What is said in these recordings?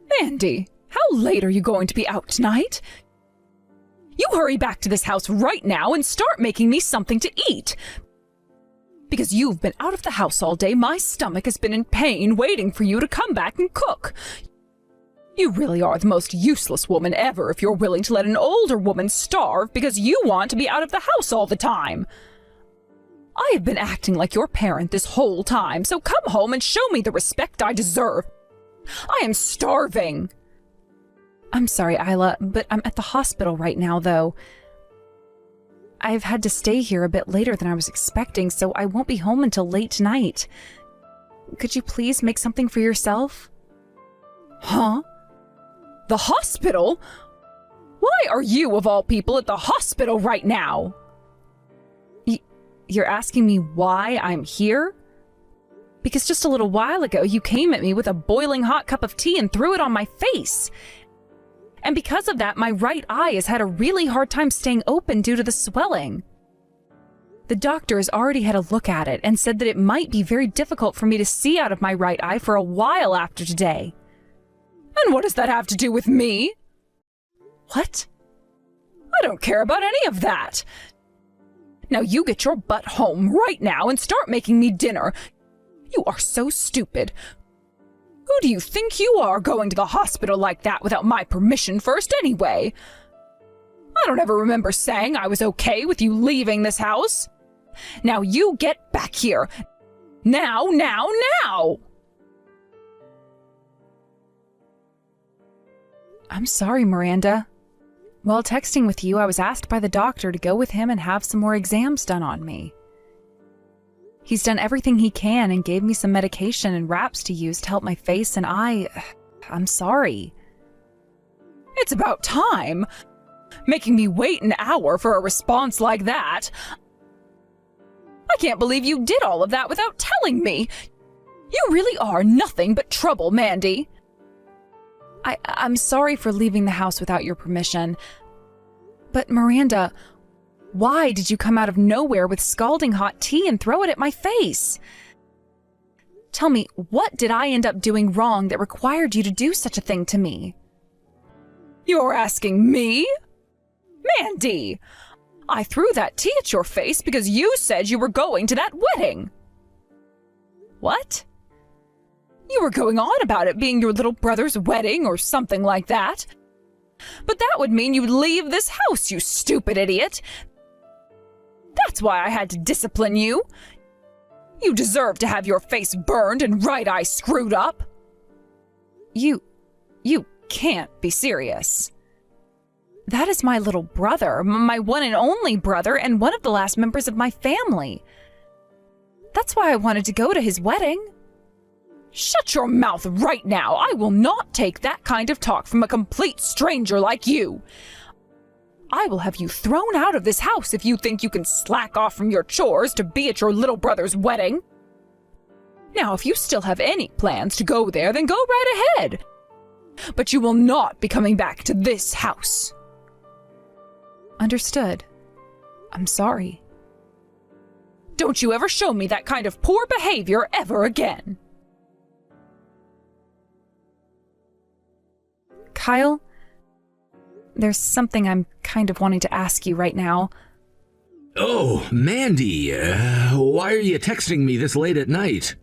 Mandy, how late are you going to be out tonight? You hurry back to this house right now and start making me something to eat. Because you've been out of the house all day, my stomach has been in pain waiting for you to come back and cook. You really are the most useless woman ever if you're willing to let an older woman starve because you want to be out of the house all the time. I have been acting like your parent this whole time, so come home and show me the respect I deserve. I am starving. I'm sorry, Isla, but I'm at the hospital right now, though. I've had to stay here a bit later than I was expecting, so I won't be home until late tonight. Could you please make something for yourself? Huh? The hospital? Why are you, of all people, at the hospital right now? You're asking me why I'm here? Because just a little while ago, you came at me with a boiling hot cup of tea and threw it on my face. And because of that, my right eye has had a really hard time staying open due to the swelling. The doctor has already had a look at it and said that it might be very difficult for me to see out of my right eye for a while after today. And what does that have to do with me? What? I don't care about any of that. Now you get your butt home right now and start making me dinner. You are so stupid. Who do you think you are going to the hospital like that without my permission first anyway? I don't ever remember saying I was okay with you leaving this house. Now you get back here. Now! I'm sorry, Miranda. While texting with you, I was asked by the doctor to go with him and have some more exams done on me. He's done everything he can and gave me some medication and wraps to use to help my face, and I'm sorry. It's about time. Making me wait an hour for a response like that. I can't believe you did all of that without telling me. You really are nothing but trouble, Mandy. I'm sorry for leaving the house without your permission. But Miranda, why did you come out of nowhere with scalding hot tea and throw it at my face? Tell me, what did I end up doing wrong that required you to do such a thing to me? You're asking me? Mandy, I threw that tea at your face because you said you were going to that wedding. What? You were going on about it being your little brother's wedding or something like that. But that would mean you'd leave this house, you stupid idiot. That's why I had to discipline you. You deserve to have your face burned and right eye screwed up. You can't be serious. That is my little brother, my one and only brother, and one of the last members of my family. That's why I wanted to go to his wedding. Shut your mouth right now. I will not take that kind of talk from a complete stranger like you. I will have you thrown out of this house if you think you can slack off from your chores to be at your little brother's wedding. Now, if you still have any plans to go there, then go right ahead. But you will not be coming back to this house. Understood. I'm sorry. Don't you ever show me that kind of poor behavior ever again. Kyle, there's something I'm kind of wanting to ask you right now. Oh, Mandy, why are you texting me this late at night?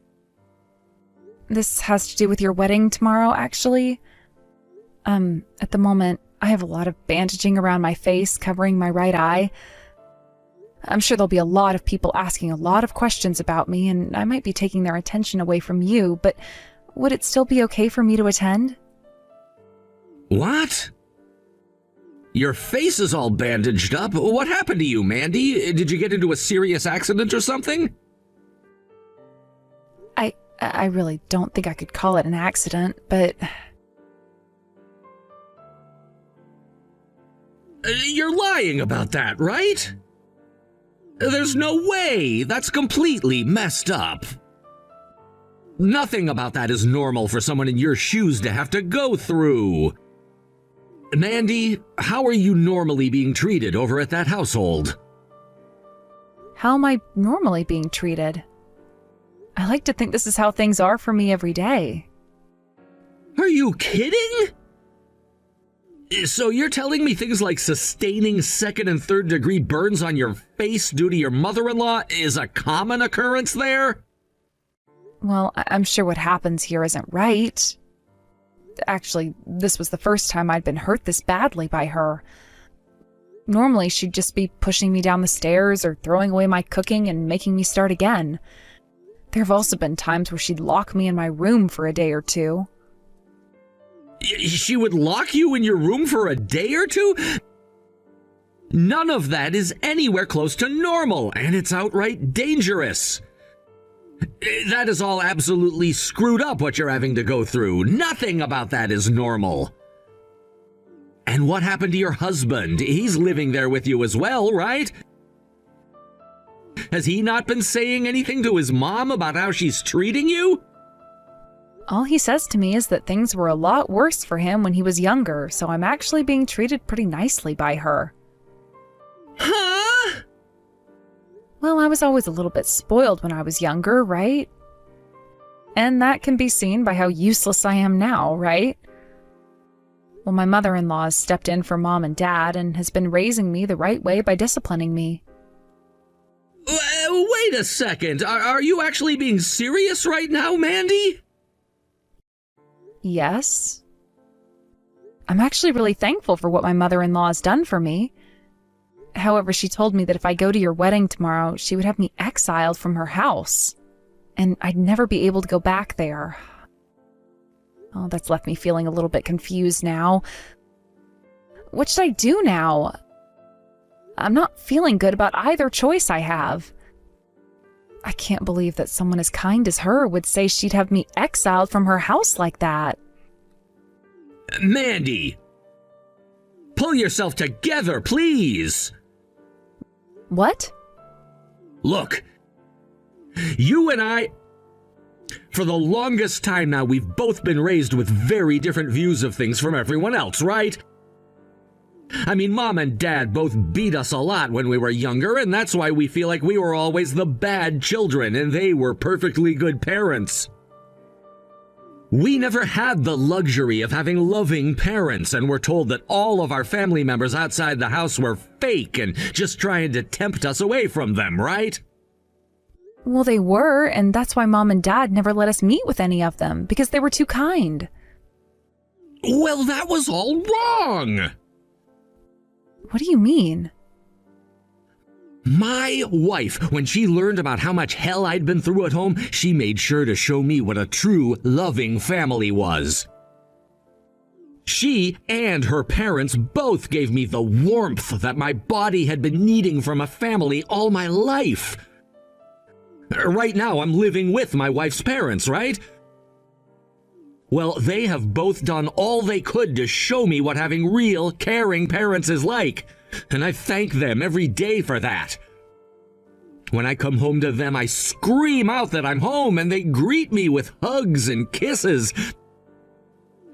This has to do with your wedding tomorrow, actually. At the moment, I have a lot of bandaging around my face, covering my right eye. I'm sure there'll be a lot of people asking a lot of questions about me, and I might be taking their attention away from you, but would it still be okay for me to attend? What? Your face is all bandaged up. What happened to you, Mandy? Did you get into a serious accident or something? I really don't think I could call it an accident, but... You're lying about that, right? There's no way. That's completely messed up. Nothing about that is normal for someone in your shoes to have to go through. Mandy, how are you normally being treated over at that household? How am I normally being treated? I like to think this is how things are for me every day. Are you kidding? So you're telling me things like sustaining second and third degree burns on your face due to your mother-in-law is a common occurrence there? Well, I'm sure what happens here isn't right. Actually, this was the first time I'd been hurt this badly by her. Normally, she'd just be pushing me down the stairs or throwing away my cooking and making me start again. There have also been times where she'd lock me in my room for a day or two. She would lock you in your room for a day or two? None of that is anywhere close to normal, and it's outright dangerous. That is all absolutely screwed up what you're having to go through. Nothing about that is normal. And what happened to your husband? He's living there with you as well, right? Has he not been saying anything to his mom about how she's treating you? All he says to me is that things were a lot worse for him when he was younger, so I'm actually being treated pretty nicely by her. Huh? Well, I was always a little bit spoiled when I was younger, right? And that can be seen by how useless I am now, right? Well, my mother-in-law has stepped in for Mom and Dad and has been raising me the right way by disciplining me. Wait a second. Are you actually being serious right now, Mandy? Yes. I'm actually really thankful for what my mother-in-law has done for me. However, she told me that if I go to your wedding tomorrow, she would have me exiled from her house, and I'd never be able to go back there. Oh, that's left me feeling a little bit confused now. What should I do now? I'm not feeling good about either choice I have. I can't believe that someone as kind as her would say she'd have me exiled from her house like that. Mandy! Pull yourself together, please! What? Look, you and I, for the longest time now, we've both been raised with very different views of things from everyone else, right? I mean, Mom and Dad both beat us a lot when we were younger, and that's why we feel like we were always the bad children and they were perfectly good parents. We never had the luxury of having loving parents, and were told that all of our family members outside the house were fake and just trying to tempt us away from them, right? Well, they were, and that's why Mom and Dad never let us meet with any of them, because they were too kind. Well, that was all wrong! What do you mean? My wife, when she learned about how much hell I'd been through at home, she made sure to show me what a true, loving family was. She and her parents both gave me the warmth that my body had been needing from a family all my life. Right now, I'm living with my wife's parents, right? Well, they have both done all they could to show me what having real, caring parents is like, and I thank them every day for that. When I come home to them, I scream out that I'm home, and they greet me with hugs and kisses.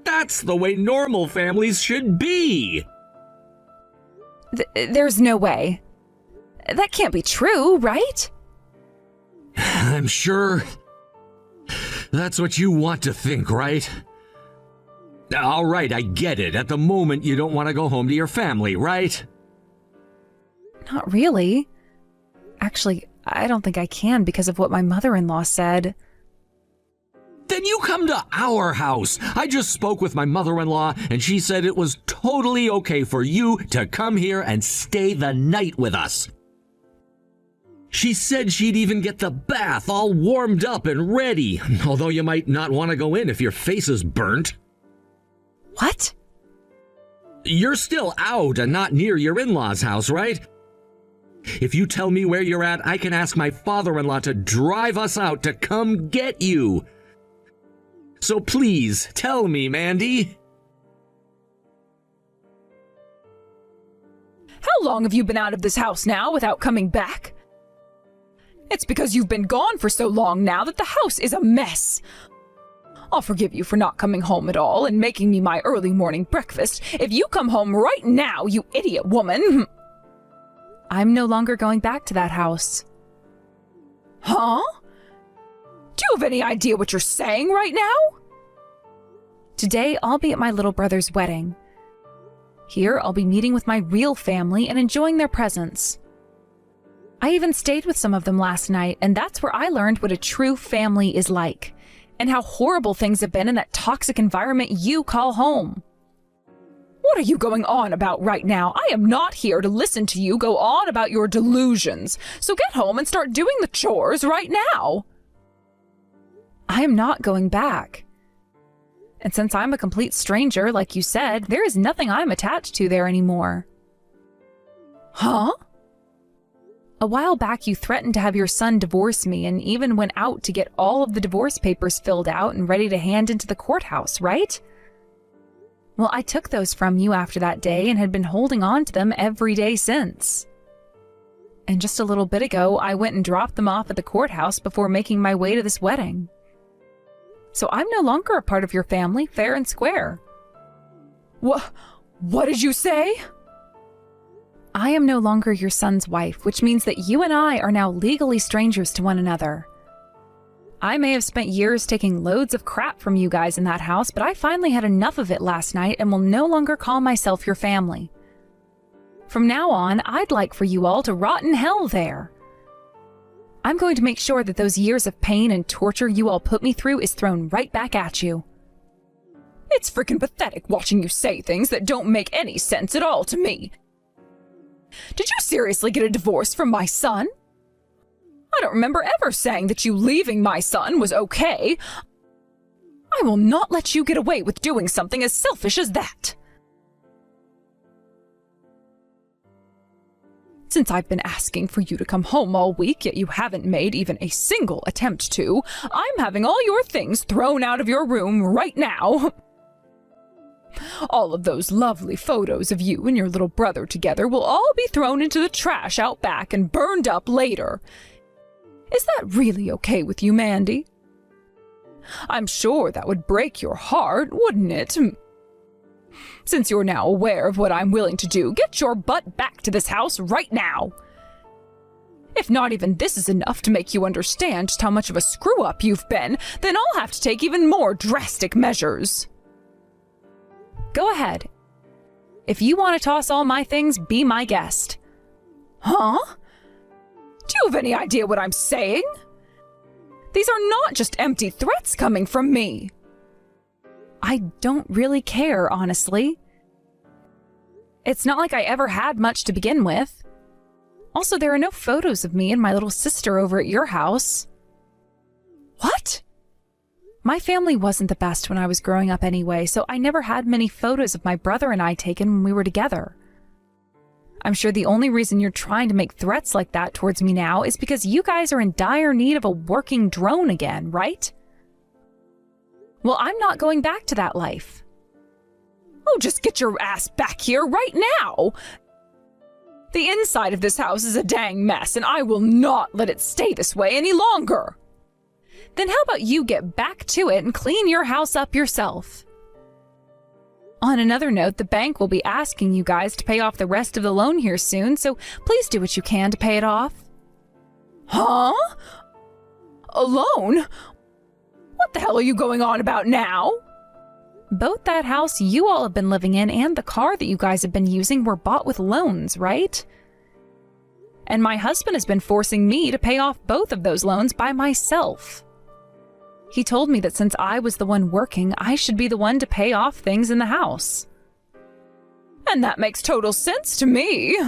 That's the way normal families should be. There's no way. That can't be true, right? I'm sure that's what you want to think, right? All right, I get it. At the moment, you don't want to go home to your family, right? Not really. Actually, I don't think I can because of what my mother-in-law said. Then you come to our house. I just spoke with my mother-in-law, and she said it was totally okay for you to come here and stay the night with us. She said she'd even get the bath all warmed up and ready, although you might not want to go in if your face is burnt. What? You're still out and not near your in-laws' house, right? If you tell me where you're at, I can ask my father-in-law to drive us out to come get you. So please, tell me, Mandy. How long have you been out of this house now without coming back? It's because you've been gone for so long now that the house is a mess. I'll forgive you for not coming home at all and making me my early morning breakfast if you come home right now, you idiot woman. I'm no longer going back to that house. Huh? Do you have any idea what you're saying right now? Today, I'll be at my little brother's wedding. Here, I'll be meeting with my real family and enjoying their presence. I even stayed with some of them last night, and that's where I learned what a true family is like, and how horrible things have been in that toxic environment you call home. What are you going on about right now? I am not here to listen to you go on about your delusions, so get home and start doing the chores right now. I am not going back. And since I'm a complete stranger, like you said, there is nothing I'm attached to there anymore. Huh? A while back, you threatened to have your son divorce me and even went out to get all of the divorce papers filled out and ready to hand into the courthouse, right? Well, I took those from you after that day and had been holding on to them every day since. And just a little bit ago, I went and dropped them off at the courthouse before making my way to this wedding. So I'm no longer a part of your family, fair and square. What did you say? I am no longer your son's wife, which means that you and I are now legally strangers to one another. I may have spent years taking loads of crap from you guys in that house, but I finally had enough of it last night and will no longer call myself your family. From now on, I'd like for you all to rot in hell there. I'm going to make sure that those years of pain and torture you all put me through is thrown right back at you. It's freaking pathetic watching you say things that don't make any sense at all to me. Did you seriously get a divorce from my son? I don't remember ever saying that you leaving my son was okay. I will not let you get away with doing something as selfish as that. Since I've been asking for you to come home all week, yet you haven't made even a single attempt to, I'm having all your things thrown out of your room right now. All of those lovely photos of you and your little brother together will all be thrown into the trash out back and burned up later. Is that really okay with you, Mandy? I'm sure that would break your heart, wouldn't it? Since you're now aware of what I'm willing to do, get your butt back to this house right now. If not even this is enough to make you understand just how much of a screw-up you've been, then I'll have to take even more drastic measures. Go ahead. If you want to toss all my things, be my guest. Huh? Do you have any idea what I'm saying? These are not just empty threats coming from me. I don't really care, honestly. It's not like I ever had much to begin with. Also, there are no photos of me and my little sister over at your house. What? My family wasn't the best when I was growing up anyway, so I never had many photos of my brother and I taken when we were together. I'm sure the only reason you're trying to make threats like that towards me now is because you guys are in dire need of a working drone again, right? Well, I'm not going back to that life. Oh, just get your ass back here right now! The inside of this house is a dang mess, and I will not let it stay this way any longer. Then how about you get back to it and clean your house up yourself? On another note, the bank will be asking you guys to pay off the rest of the loan here soon, so please do what you can to pay it off. Huh? A loan? What the hell are you going on about now? Both that house you all have been living in and the car that you guys have been using were bought with loans, right? And my husband has been forcing me to pay off both of those loans by myself. He told me that since I was the one working, I should be the one to pay off things in the house. And that makes total sense to me.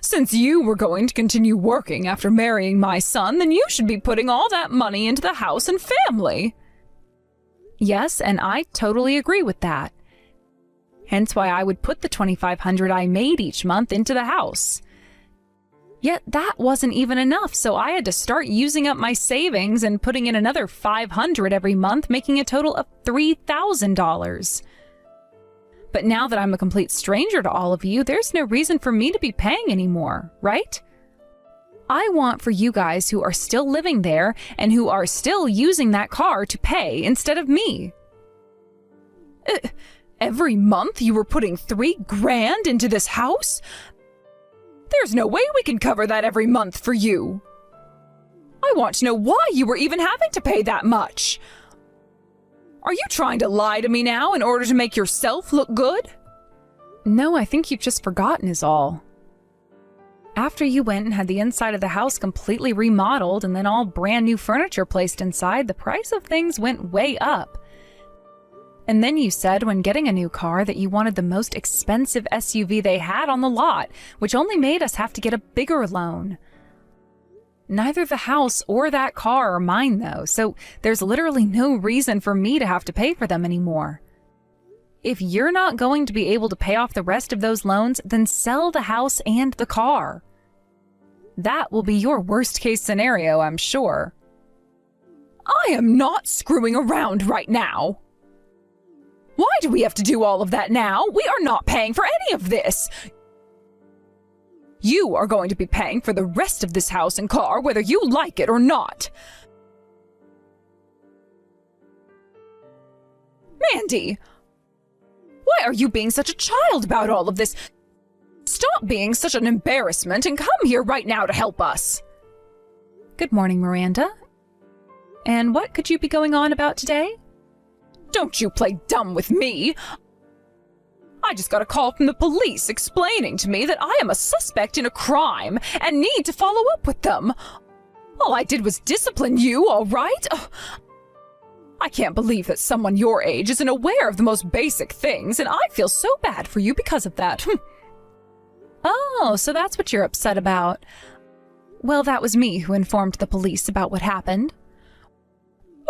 Since you were going to continue working after marrying my son, then you should be putting all that money into the house and family. Yes, and I totally agree with that. Hence why I would put the $2,500 I made each month into the house. Yet that wasn't even enough, so I had to start using up my savings and putting in another $500 every month, making a total of $3,000. But now that I'm a complete stranger to all of you, there's no reason for me to be paying anymore, right? I want for you guys who are still living there and who are still using that car to pay instead of me. Every month you were putting $3,000 into this house? There's no way we can cover that every month for you. I want to know why you were even having to pay that much. Are you trying to lie to me now in order to make yourself look good? No, I think you've just forgotten is all. After you went and had the inside of the house completely remodeled and then all brand new furniture placed inside, the price of things went way up. And then you said when getting a new car that you wanted the most expensive SUV they had on the lot, which only made us have to get a bigger loan. Neither the house or that car are mine though, so there's literally no reason for me to have to pay for them anymore. If you're not going to be able to pay off the rest of those loans, then sell the house and the car. That will be your worst case scenario, I'm sure. I am not screwing around right now. Why do we have to do all of that now? We are not paying for any of this. You are going to be paying for the rest of this house and car, whether you like it or not. Mandy, why are you being such a child about all of this? Stop being such an embarrassment and come here right now to help us. Good morning, Miranda. And what could you be going on about today? Don't you play dumb with me. I just got a call from the police explaining to me that I am a suspect in a crime and need to follow up with them. All I did was discipline you, all right? I can't believe that someone your age isn't aware of the most basic things, and I feel so bad for you because of that. Oh, so that's what you're upset about. Well, that was me who informed the police about what happened.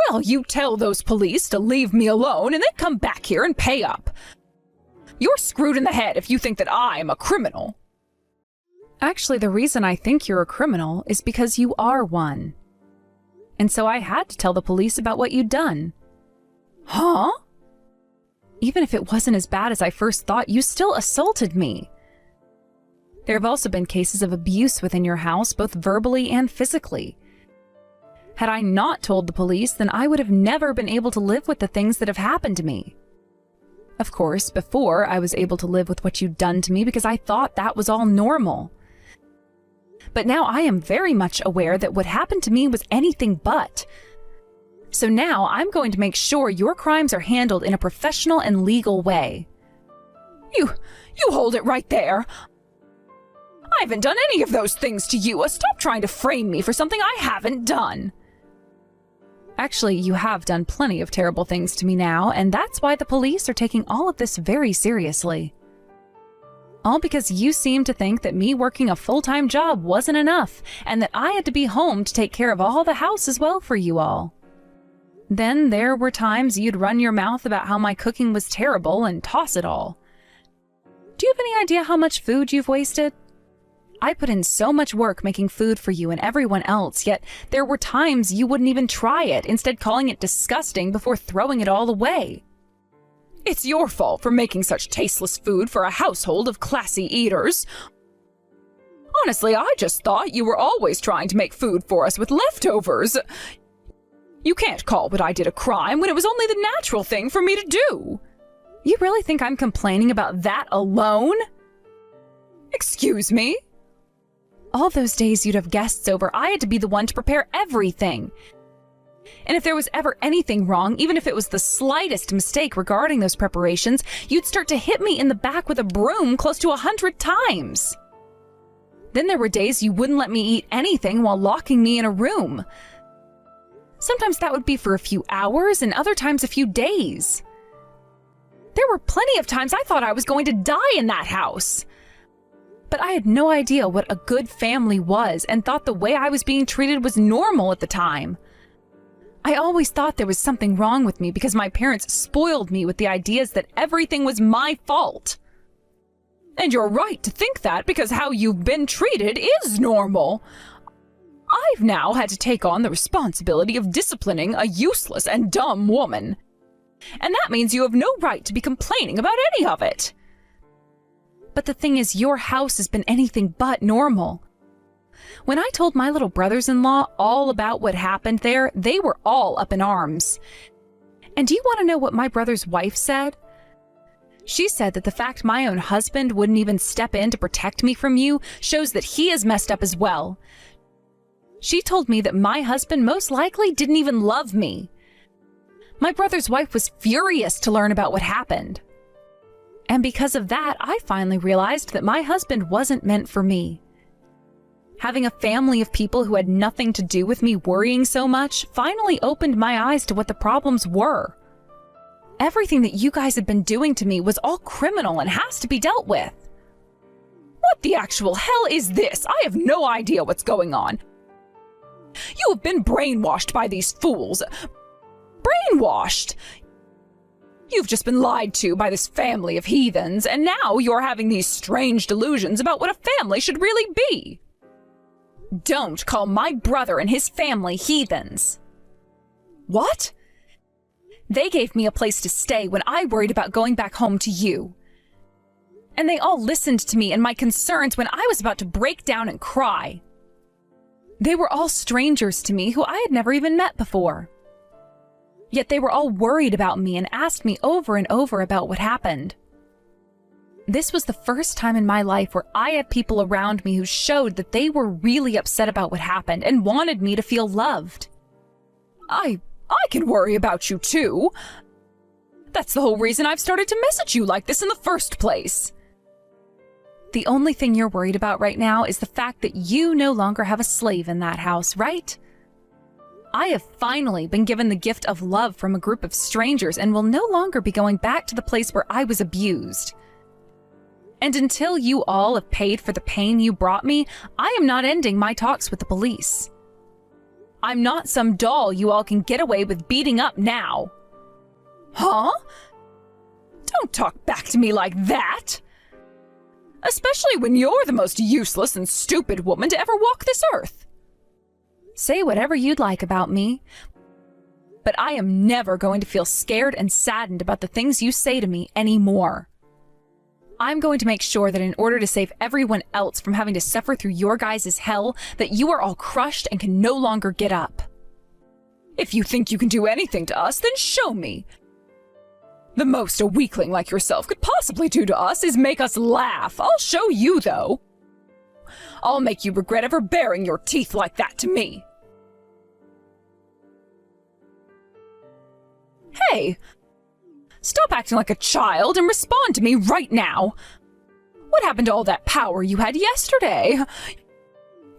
Well, you tell those police to leave me alone and then come back here and pay up. You're screwed in the head if you think that I'm a criminal. Actually, the reason I think you're a criminal is because you are one. And so I had to tell the police about what you'd done. Huh? Even if it wasn't as bad as I first thought, you still assaulted me. There have also been cases of abuse within your house, both verbally and physically. Had I not told the police, then I would have never been able to live with the things that have happened to me. Of course, before, I was able to live with what you'd done to me because I thought that was all normal. But now I am very much aware that what happened to me was anything but. So now I'm going to make sure your crimes are handled in a professional and legal way. You hold it right there. I haven't done any of those things to you. Stop trying to frame me for something I haven't done. Actually, you have done plenty of terrible things to me now, and that's why the police are taking all of this very seriously. All because you seem to think that me working a full-time job wasn't enough, and that I had to be home to take care of all the house as well for you all. Then there were times you'd run your mouth about how my cooking was terrible and toss it all. Do you have any idea how much food you've wasted? I put in so much work making food for you and everyone else, yet there were times you wouldn't even try it, instead calling it disgusting before throwing it all away. It's your fault for making such tasteless food for a household of classy eaters. Honestly, I just thought you were always trying to make food for us with leftovers. You can't call what I did a crime when it was only the natural thing for me to do. You really think I'm complaining about that alone? Excuse me? All those days you'd have guests over, I had to be the one to prepare everything. And if there was ever anything wrong, even if it was the slightest mistake regarding those preparations, you'd start to hit me in the back with a broom close to 100 times. Then there were days you wouldn't let me eat anything while locking me in a room. Sometimes that would be for a few hours, and other times a few days. There were plenty of times I thought I was going to die in that house. But I had no idea what a good family was and thought the way I was being treated was normal at the time. I always thought there was something wrong with me because my parents spoiled me with the ideas that everything was my fault. And you're right to think that because how you've been treated is normal. I've now had to take on the responsibility of disciplining a useless and dumb woman. And that means you have no right to be complaining about any of it. But the thing is, your house has been anything but normal. When I told my little brothers-in-law all about what happened there, they were all up in arms. And do you want to know what my brother's wife said? She said that the fact my own husband wouldn't even step in to protect me from you shows that he is messed up as well. She told me that my husband most likely didn't even love me. My brother's wife was furious to learn about what happened. And because of that, I finally realized that my husband wasn't meant for me. Having a family of people who had nothing to do with me worrying so much finally opened my eyes to what the problems were. Everything that you guys had been doing to me was all criminal and has to be dealt with. What the actual hell is this? I have no idea what's going on. You have been brainwashed by these fools. Brainwashed! You've just been lied to by this family of heathens, and now you're having these strange delusions about what a family should really be. Don't call my brother and his family heathens. What? They gave me a place to stay when I worried about going back home to you. And they all listened to me and my concerns when I was about to break down and cry. They were all strangers to me who I had never even met before. Yet they were all worried about me and asked me over and over about what happened. This was the first time in my life where I had people around me who showed that they were really upset about what happened and wanted me to feel loved. I can worry about you too. That's the whole reason I've started to message you like this in the first place. The only thing you're worried about right now is the fact that you no longer have a slave in that house, right? I have finally been given the gift of love from a group of strangers and will no longer be going back to the place where I was abused. And until you all have paid for the pain you brought me, I am not ending my talks with the police. I'm not some doll you all can get away with beating up now. Huh? Don't talk back to me like that! Especially when you're the most useless and stupid woman to ever walk this earth. Say whatever you'd like about me, but I am never going to feel scared and saddened about the things you say to me anymore. I'm going to make sure that in order to save everyone else from having to suffer through your guys' hell, that you are all crushed and can no longer get up. If you think you can do anything to us, then show me. The most a weakling like yourself could possibly do to us is make us laugh. I'll show you, though. I'll make you regret ever baring your teeth like that to me. Hey! Stop acting like a child and respond to me right now. What happened to all that power you had yesterday?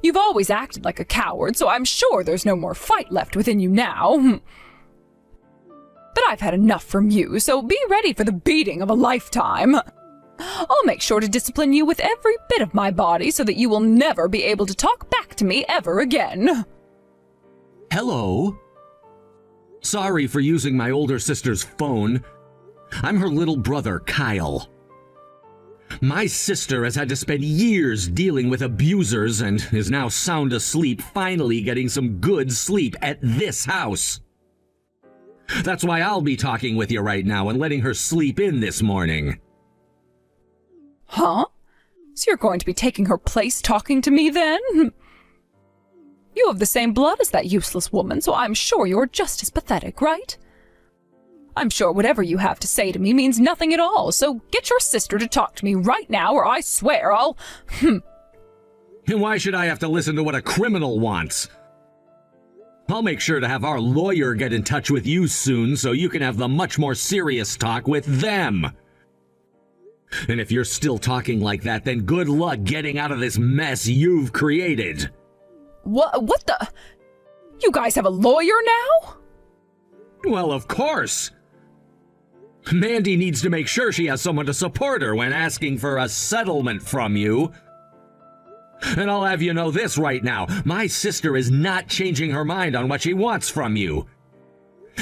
You've always acted like a coward, so I'm sure there's no more fight left within you now. But I've had enough from you, so be ready for the beating of a lifetime. I'll make sure to discipline you with every bit of my body so that you will never be able to talk back to me ever again. Hello? Sorry for using my older sister's phone. I'm her little brother, Kyle. My sister has had to spend years dealing with abusers and is now sound asleep, finally getting some good sleep at this house. That's why I'll be talking with you right now and letting her sleep in this morning. Huh? So you're going to be taking her place talking to me then? You have the same blood as that useless woman, so I'm sure you're just as pathetic, right? I'm sure whatever you have to say to me means nothing at all, so get your sister to talk to me right now or I swear I'll... And why should I have to listen to what a criminal wants? I'll make sure to have our lawyer get in touch with you soon so you can have the much more serious talk with them. And if you're still talking like that, then good luck getting out of this mess you've created. What the... You guys have a lawyer now? Well, of course. Mandy needs to make sure she has someone to support her when asking for a settlement from you. And I'll have you know this right now, my sister is not changing her mind on what she wants from you.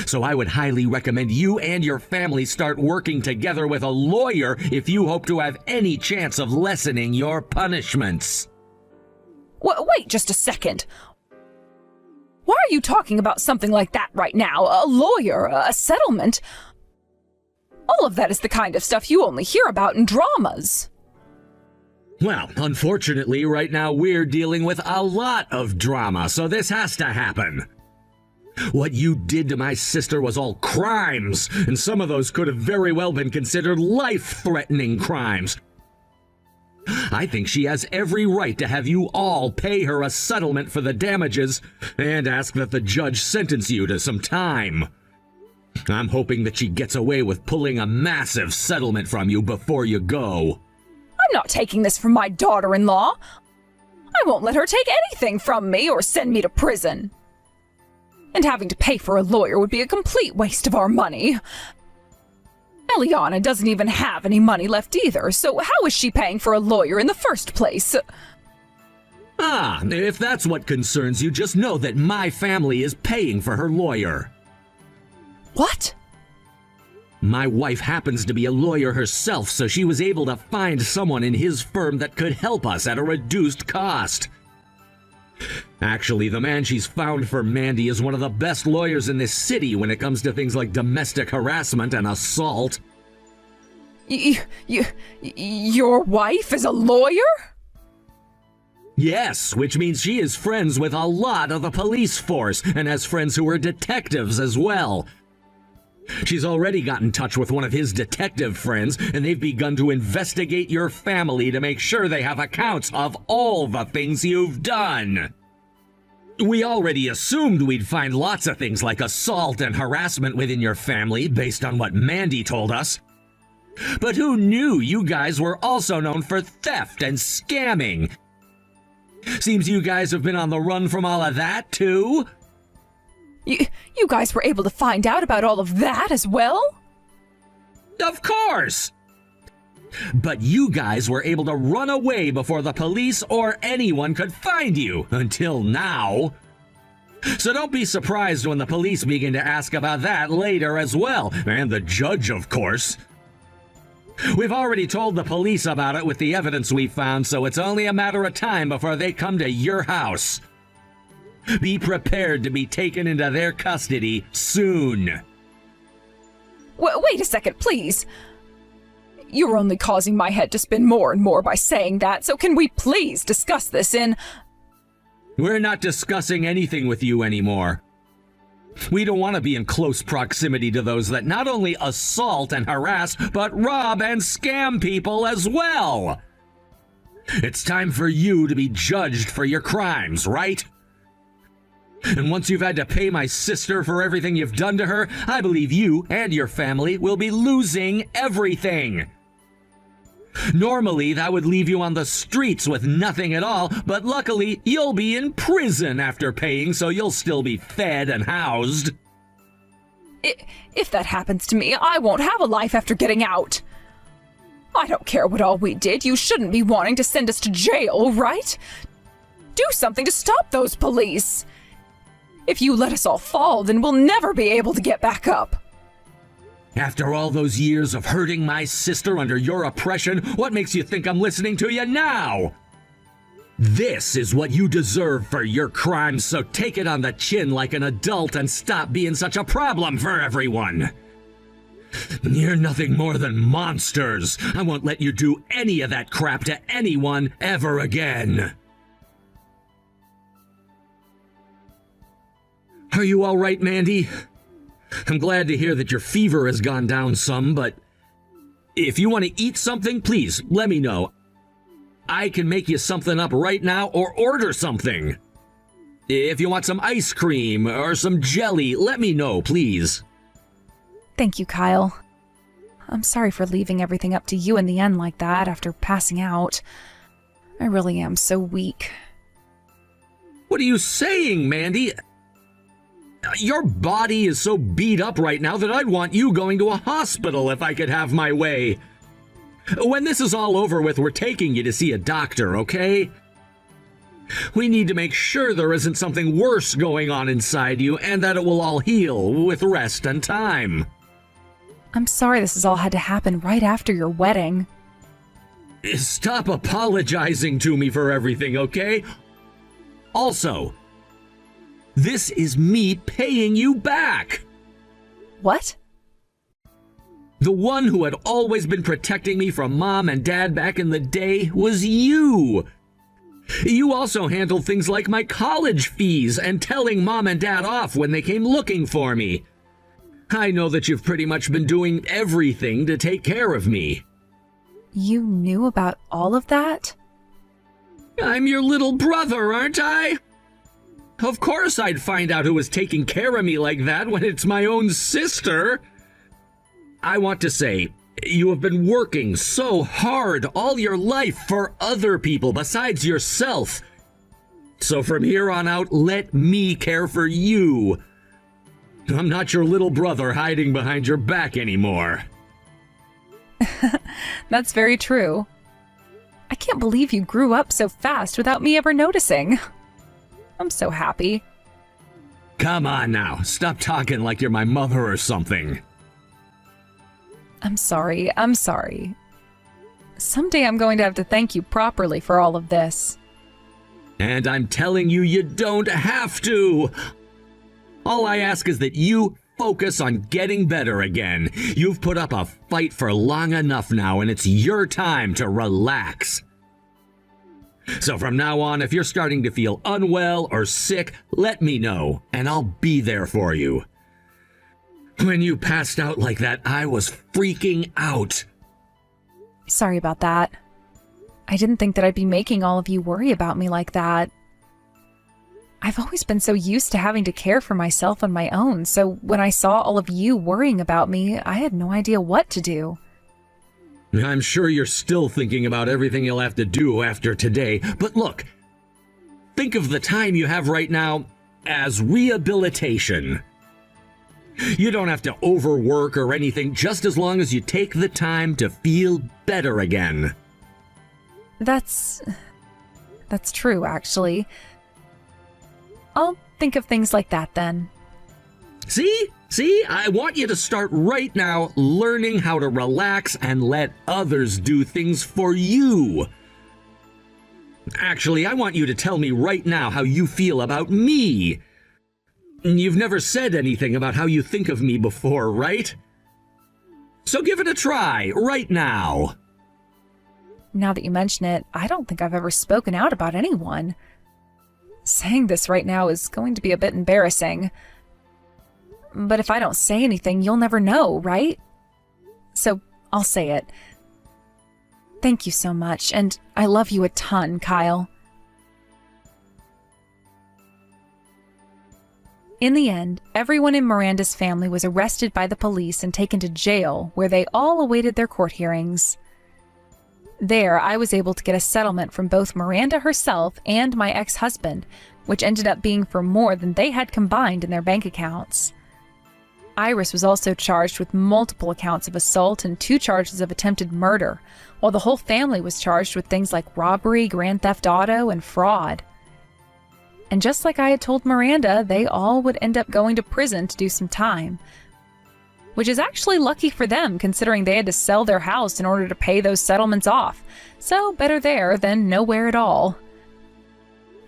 So I would highly recommend you and your family start working together with a lawyer if you hope to have any chance of lessening your punishments. Wait just a second. Why are you talking about something like that right now? A lawyer, a settlement? All of that is the kind of stuff you only hear about in dramas. Well, unfortunately, right now we're dealing with a lot of drama, so this has to happen. What you did to my sister was all crimes, and some of those could have very well been considered life-threatening crimes. I think she has every right to have you all pay her a settlement for the damages and ask that the judge sentence you to some time. I'm hoping that she gets away with pulling a massive settlement from you before you go. I'm not taking this from my daughter-in-law. I won't let her take anything from me or send me to prison. And having to pay for a lawyer would be a complete waste of our money. Eliana doesn't even have any money left either, so how is she paying for a lawyer in the first place? Ah, if that's what concerns you, just know that my family is paying for her lawyer. What? My wife happens to be a lawyer herself, so she was able to find someone in his firm that could help us at a reduced cost. Actually, the man she's found for Mandy is one of the best lawyers in this city when it comes to things like domestic harassment and assault. Your wife is a lawyer? Yes, which means she is friends with a lot of the police force and has friends who are detectives as well. She's already got in touch with one of his detective friends, and they've begun to investigate your family to make sure they have accounts of all the things you've done. We already assumed we'd find lots of things like assault and harassment within your family based on what Mandy told us. But who knew you guys were also known for theft and scamming? Seems you guys have been on the run from all of that, too? You guys were able to find out about all of that as well? Of course! But you guys were able to run away before the police or anyone could find you, until now. So don't be surprised when the police begin to ask about that later as well, and the judge, of course. We've already told the police about it with the evidence we found, so it's only a matter of time before they come to your house. Be prepared to be taken into their custody soon. Wait a second, please. You're only causing my head to spin more and more by saying that, so can we please discuss this in... We're not discussing anything with you anymore. We don't want to be in close proximity to those that not only assault and harass, but rob and scam people as well. It's time for you to be judged for your crimes, right? And once you've had to pay my sister for everything you've done to her, I believe you and your family will be losing everything. Normally, that would leave you on the streets with nothing at all, but luckily, you'll be in prison after paying, so you'll still be fed and housed. If that happens to me, I won't have a life after getting out. I don't care what all we did. You shouldn't be wanting to send us to jail, right? Do something to stop those police. If you let us all fall, then we'll never be able to get back up. After all those years of hurting my sister under your oppression, what makes you think I'm listening to you now? This is what you deserve for your crimes, so take it on the chin like an adult and stop being such a problem for everyone. You're nothing more than monsters. I won't let you do any of that crap to anyone ever again. Are you all right, Mandy? I'm glad to hear that your fever has gone down some, but if you want to eat something, please let me know. I can make you something up right now or order something. If you want some ice cream or some jelly, let me know, please. Thank you, Kyle. I'm sorry for leaving everything up to you in the end like that after passing out. I really am so weak. What are you saying, Mandy? Your body is so beat up right now that I'd want you going to a hospital if I could have my way. When this is all over with, we're taking you to see a doctor, okay? We need to make sure there isn't something worse going on inside you and that it will all heal with rest and time. I'm sorry this has all had to happen right after your wedding. Stop apologizing to me for everything, okay? Also, this is me paying you back. What? The one who had always been protecting me from Mom and Dad back in the day was you. You also handled things like my college fees and telling Mom and Dad off when they came looking for me. I know that you've pretty much been doing everything to take care of me. You knew about all of that? I'm your little brother, aren't I? Of course I'd find out who was taking care of me like that when it's my own sister. I want to say, you have been working so hard all your life for other people besides yourself. So from here on out, let me care for you. I'm not your little brother hiding behind your back anymore. That's very true. I can't believe you grew up so fast without me ever noticing. I'm so happy. Come on now, stop talking like you're my mother or something. I'm sorry. Someday I'm going to have to thank you properly for all of this. And I'm telling you, you don't have to. All I ask is that you focus on getting better again. You've put up a fight for long enough now, and it's your time to relax. So from now on, if you're starting to feel unwell or sick, let me know, and I'll be there for you. When you passed out like that, I was freaking out. Sorry about that. I didn't think that I'd be making all of you worry about me like that. I've always been so used to having to care for myself on my own, so when I saw all of you worrying about me, I had no idea what to do. I'm sure you're still thinking about everything you'll have to do after today, but look, think of the time you have right now as rehabilitation. You don't have to overwork or anything, just as long as you take the time to feel better again. That's true, actually. I'll think of things like that then. See, I want you to start right now learning how to relax and let others do things for you. Actually, I want you to tell me right now how you feel about me. You've never said anything about how you think of me before, right? So give it a try right now. Now that you mention it, I don't think I've ever spoken out about anyone. Saying this right now is going to be a bit embarrassing. But if I don't say anything, you'll never know, right? So I'll say it. Thank you so much, and I love you a ton, Kyle. In the end, everyone in Miranda's family was arrested by the police and taken to jail, where they all awaited their court hearings. There, I was able to get a settlement from both Miranda herself and my ex-husband, which ended up being for more than they had combined in their bank accounts. Iris was also charged with multiple accounts of assault and 2 charges of attempted murder, while the whole family was charged with things like robbery, grand theft auto, and fraud. And just like I had told Miranda, they all would end up going to prison to do some time. Which is actually lucky for them, considering they had to sell their house in order to pay those settlements off. So better there than nowhere at all.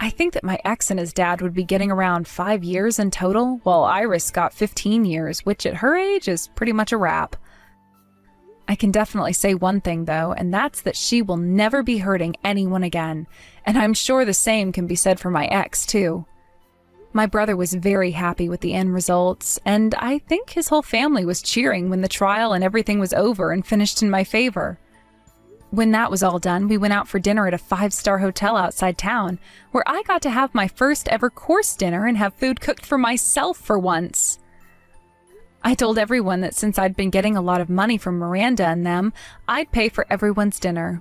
I think that my ex and his dad would be getting around 5 years in total, while Iris got 15 years, which at her age is pretty much a wrap. I can definitely say one thing though, and that's that she will never be hurting anyone again, and I'm sure the same can be said for my ex too. My brother was very happy with the end results, and I think his whole family was cheering when the trial and everything was over and finished in my favor. When that was all done, we went out for dinner at a 5-star hotel outside town, where I got to have my first ever course dinner and have food cooked for myself for once. I told everyone that since I'd been getting a lot of money from Miranda and them, I'd pay for everyone's dinner.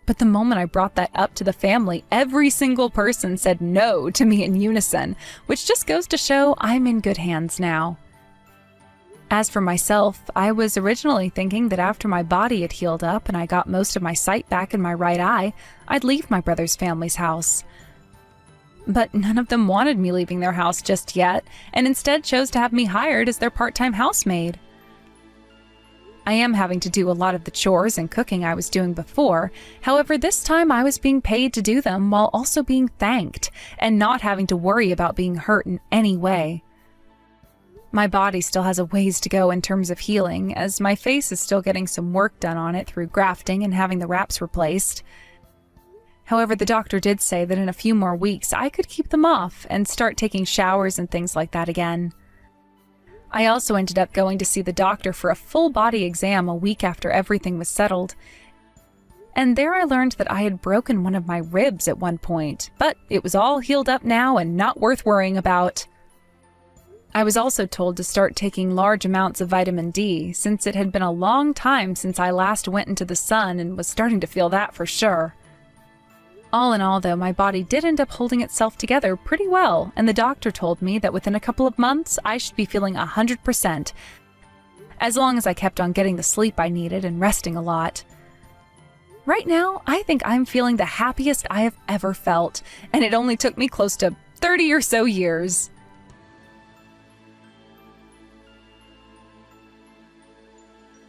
But the moment I brought that up to the family, every single person said no to me in unison, which just goes to show I'm in good hands now. As for myself, I was originally thinking that after my body had healed up and I got most of my sight back in my right eye, I'd leave my brother's family's house. But none of them wanted me leaving their house just yet, and instead chose to have me hired as their part-time housemaid. I am having to do a lot of the chores and cooking I was doing before. However, this time I was being paid to do them while also being thanked, and not having to worry about being hurt in any way. My body still has a ways to go in terms of healing, as my face is still getting some work done on it through grafting and having the wraps replaced. However, the doctor did say that in a few more weeks I could keep them off and start taking showers and things like that again. I also ended up going to see the doctor for a full body exam a week after everything was settled. and there I learned that I had broken one of my ribs at one point, but it was all healed up now and not worth worrying about. I was also told to start taking large amounts of vitamin D, since it had been a long time since I last went into the sun and was starting to feel that for sure. All in all, though, my body did end up holding itself together pretty well, and the doctor told me that within a couple of months I should be feeling 100%, as long as I kept on getting the sleep I needed and resting a lot. Right now, I think I'm feeling the happiest I have ever felt, and it only took me close to 30 or so years.